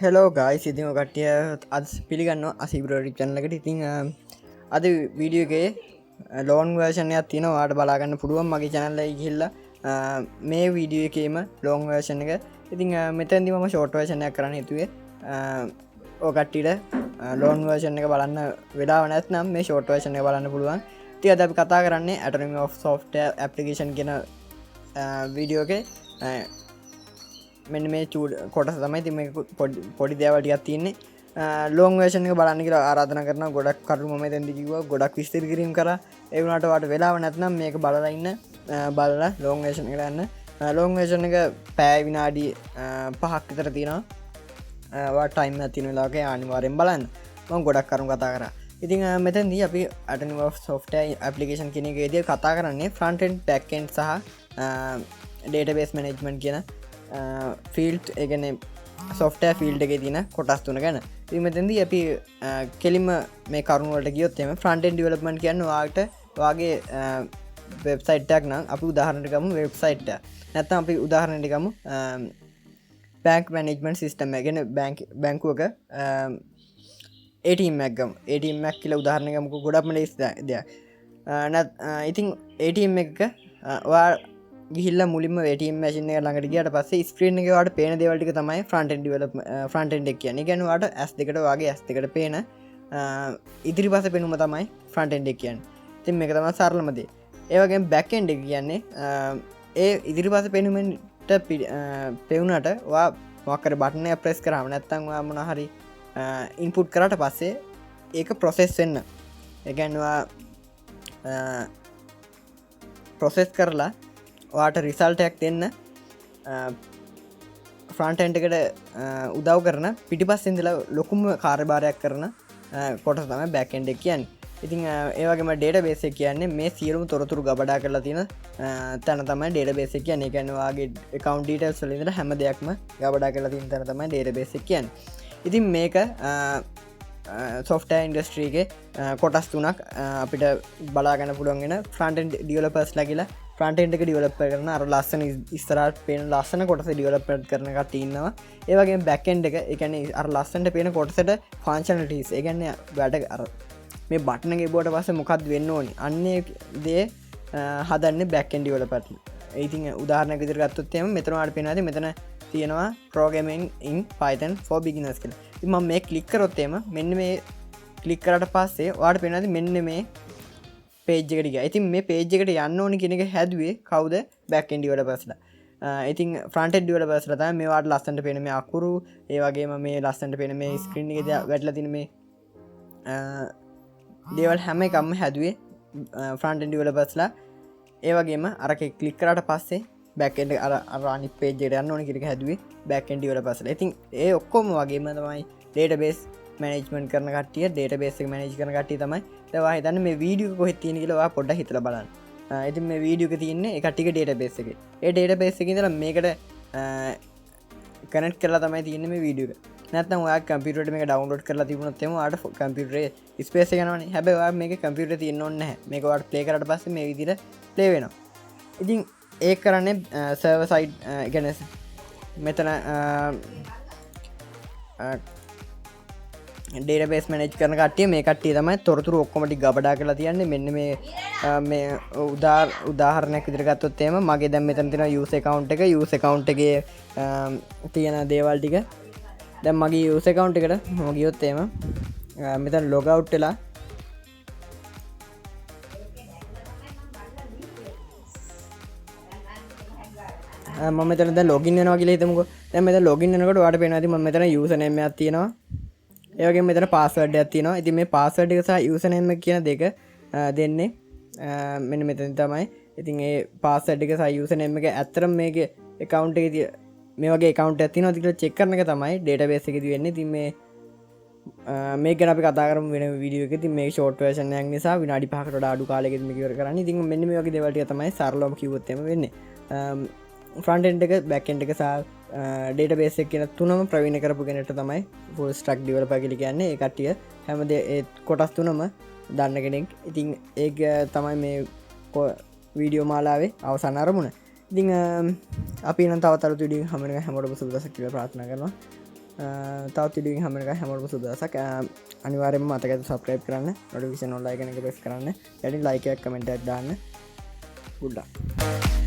Hello ගයි සිතිම කට්ටිය අද පිළිගන්න ASIBRo channel එකට. ඉතින් අද වීඩියෝ එකේ ලෝන් වර්ෂන් එකක් තියෙනවා. ඔයාලට බලාගන්න පුළුවන් මගේ channel එකේ ගිහිල්ලා මේ වීඩියෝ එකේම ලෝන් වර්ෂන් එක. ඉතින් මෙතනදී මම ෂෝට් වර්ෂන් එකක් කරන්න හිතුවේ. ඔය කට්ටියට ලෝන් වර්ෂන් එක බලන්න වෙලාව නැත්නම් මේ ෂෝට් වර්ෂන් එක බලන්න පුළුවන්. ඉතින් අද අපි කතා කරන්නේ anatomy of software application කියන වීඩියෝ එකේ මෙන්න මේ චූඩ කොටස තමයි. ඉතින් මේක පොඩි දේවල් ටිකක් තියෙන්නේ. ලොන් වර්ෂන් එක බලන්න කියලා ආරාධනා කරනවා. ගොඩක් කරුණු මම එතෙන්දි කිව්වා. ගොඩක් විස්තර කිරීම කරා. ඒ වුණාට ඔයාලට වෙලාව නැත්නම් මේක බලලා ඉන්න. බලලා ලොන් වර්ෂන් එකට යන්න. ලොන් වර්ෂන් එක පැය විනාඩි 5ක් විතර තියෙනවා. ඔයාලා ටයිම් එකක් තියෙන වෙලාවක අනිවාර්යෙන් බලන්න. මම ගොඩක් කරුණු කතා කරා. ඉතින් මෙතෙන්දී අපි anatomy of software application කියන එකේදී කතා කරන්නේ front end back end සහ database management කියන ෆිල්ට් එකන සොෆ්ටෑ ෆිල්ඩ් එක තින කොටස් තුන ගැන. මෙතැදී අපි කෙලිම මේ කරුණුවලට ගියොත්තම ෆ්‍රන්ටෙන් ඩිවලප්මන්ට් කියන්න වාට වගේ වෙබ්සයිට්ටක් නම් අපි උදාහරණටකම වෙබ්සයිට්ට නැත්තම් අපි උදාහරණටිකම බැංක් මැනෙජ්මන්ට් සිිස්ටම ගැන බැංකුවක ඒටමක්ගම් ඒටමක් කියල උදාහරණකමක ගොඩක්ම ලෙස් දෙයක් නැත් ඉතිං ඒටම් එක ගිහිල්ල මුලින්ම ටම් මසින ළඟට ගියට පස්සේ ස්ක්‍රීන් එක වට පේන දෙවල්ටික තමයි ෆ්‍රන්ටෙන් එක් කියන ගැනවාට ඇස් දෙකට වගේ ඇස් දෙකට පේන ඉදිරි පස පෙනුම තමයි ෆ්‍රන්ටෙන්ඩ එක් කියන්න. තින් මේ තම සරලමදේ ඒවගේ බැක්කෙන්ඩ කියන්නේ ඒ ඉදිරි පස පෙනුමට පෙවුනට වා මොකර බටනය ප්‍රෙස් කරම නැත්තං මොන හරි ඉන්පුට් කරට පස්සේ ඒක ප්‍රොසෙස් වෙන්න එකන්වා ප්‍රොසෙස් කරලා වාට රිසල්ටයක් දෙන්න ෆ්‍රන්ටන්ට එකට උදව් කරන පිටිපස්සෙන්දල ලොකුම කාර්භාරයක් කරන කොට තම බැකෙන්ඩ කියන්න. ඉතින් ඒවගේම ඩේට බේසෙක් කියන්නේ මේ සියලුම තොරතුරු ගබඩා කරලා තියෙන තැන තමයි ඩේට බේසෙක් කියන්න. එකනවාගේ කවන්් ඩීටල්ස් වලින්ද හැම දෙයක්ම ගබඩා කරලා තින් තැන තමයි ඩේට බේසෙක් කියන්න. ඉතින් මේක සොෆ්ටෑ ඉන්ඩස්ට්‍රීගේ කොටස් තුනක් අපිට බලාගන්න පුළුවන්ගෙන ෆ්‍රන්ටන් ඩියලපර්ස් ලකිලා ෆ්‍රන්ටෙන්ට එක ඩියලප් කරන අර ලස්සන ස්තරට පේන ලස්සන කොටස ඩියලප් කරන කටඉන්නවා. ඒවගේ බැකෙන්ඩ එක එකන අර ලස්සන්ට පේන කොටසට ෆාංශනටස් එකගන්න වැඩ අර මේ බට්නගේ බෝට පස මොකක්ද වෙන්න ඕනි අන්නේ දේ හදන්න බැකෙන් ඩියලපට. ඉතින් උදාහරණ විදිර ගත්තොත්තේම මෙතනවාට පෙනද මෙතන තියෙනවා ප්‍රෝගමෙන් ඉන් Python for beginners කියලා. ඉතින් මම මේ ක්ලික් කරොත්තේම මෙන්න මේ ක්ලික් කරාට පස්සේ ඔයාලට පේනවාද මෙන්න මේ පේජ් එකට ගියා. ඉතින් මේ පේජ් එකට යන්න ඕනි කියන එක හැදුවේ කවුද? බෑක් එන්ඩ් ඩෙවලොපර්ස්ලා. ඉතින් ෆ්‍රන්ට් එන්ඩ් ඩෙවලොපර්ස්ලා තමයි මේ වාට ලස්සනට පේන මේ අකුරු, ඒ වගේම මේ ලස්සනට පේන මේ ස්ක්‍රීන් එකේ වැටලා තියෙන මේ දේවල් හැම එකක්ම හැදුවේ ෆ්‍රන්ට් එන්ඩ් ඩෙවලොපර්ස්ලා. ඒ වගේම අරක ක්ලික් කරාට පස්සේ බෑක් එන්ඩ් අර අනිත් පේජ් එකට යන්න ඕනි කියන එක හැදුවේ බෑක් එන්ඩ් ඩෙවලොපර්ස්ලා. ඉතින් ඒ ඔක්කොම වගේම තමයි ඩේටාබේස් මැනේජ්මන්ට් කරන කට්ටිය ඩේටාබේස් එක මැනේජ් කරන කට්ටිය තමයි. ඒවා හිතන්න මේ වීඩියෝ එක කොහෙද තියෙන්නේ කියලා ඔයා පොඩ්ඩක් හිතලා බලන්න. ඉතින් මේ වීඩියෝ එක තියෙන්නේ ඒ කට්ටියගේ ඩේටාබේස් එකේ. ඒ ඩේටාබේස් එකේ ඉඳලා මේකට කනෙක්ට් කරලා තමයි තියෙන්නේ මේ වීඩියෝ එක. නැත්නම් ඔයා කම්පියුටර් එකට මේක ඩවුන්ලෝඩ් කරලා තිබුණොත් එහම ඔයාට කම්පියුටරේ ස්පේස් එක යනවනේ. හැබැයි ඔයා මේක කම්පියුටරේ තියෙන්න ඕනේ නැහැ. මේක ඔයාට ප්ලේ කරාට පස්සේ මේ විදිහට ප්ලේ වෙනවා. ඉතින් ඒක කරන්නේ සර්වර් සයිඩ් කියන්නේ මෙතන ඩේටාබේස් මැනේජ් කරන කට්ටිය මේ කට්ටිය තමයි තොරතුරු ඔක්කොම ටික ගබඩා කරලා තියන්නේ. මෙන්න මේ උදාහරණයක් විදිහට ගත්තොත් එහෙම මගේ දැන් මෙතන තියෙන යූසර් account එක එකේ තියෙන දේවල් ටික දැන් මගේ යූසර් account එකට මම ගියොත් එහෙම මෙතන log out වෙලා මම මෙතන දැන් login වෙනවා කියලා හිතමුකෝ. දැන් මෙතන login වෙනකොට ඔයාලට පේනවා ඉතින් මම මෙතන user name එකක් තියෙනවා. ඒ වගේම මෙතන පාස්වර්ඩ් එකක් තියෙනවා. ඉතින් මේ පාස්වර්ඩ් එක සහ යූසර් නේම් එක කියන දෙක දෙන්නේ මෙන්න මෙතන තමයි. ඉතින් ඒ පාස්වර්ඩ් එක සහ යූසර් නේම් එක ඇත්තටම මේකේ account එකේ මේ වගේ account එකක් තියෙනවද කියලා check කරන එක තමයි database එකේදී වෙන්නේ. ඉතින් මේක ගැන අපි කතා කරමු වෙන වීඩියෝ එකක. ඉතින් මේක short version එකක් නිසා විනාඩි 5කට වඩා අඩු කාලයකදී මේක ඉවර කරන්නේ. ඉතින් මෙන්න මේ වගේ දේවල් ටික තමයි සරලවම කිව්වොත් එහෙම වෙන්නේ. ෆ්‍රන්ට් එන්ඩ් එක බෑක් එන්ඩ් එක සහ ඩේටාබේස් එක කියන තුනම ප්‍රවීණ කරපු කෙනෙක්ට තමයි ෆුල් ස්ටැක් ඩෙවලොපර් කියලා කියන්නේ. ඒ කට්ටිය හැම ඒ කොටස් තුනම දන්න කෙනෙක්. ඉතින් ඒක තමයි මේ වීඩියෝ මාලාවේ අවසාන අරමුණ. ඉතින් අපි නම් තවත් අලුත් වීඩියෝ හැමෝටම සුබ දවසක් කියලා ප්‍රාර්ථනා කරනවා. තවත් විඩියෝ හැමක හැමෝටම සුබදසක්. අනිවාර්යෙන්ම මතක සබ්ස්ක්‍රයිබ් කරන්න, නොටිෆිකේෂන් ඔන් ලයික් එක ප්‍රෙස් කරන්න, යටින් ලයික් එකක් කමෙන්ට් එකක් දාන්න. good luck.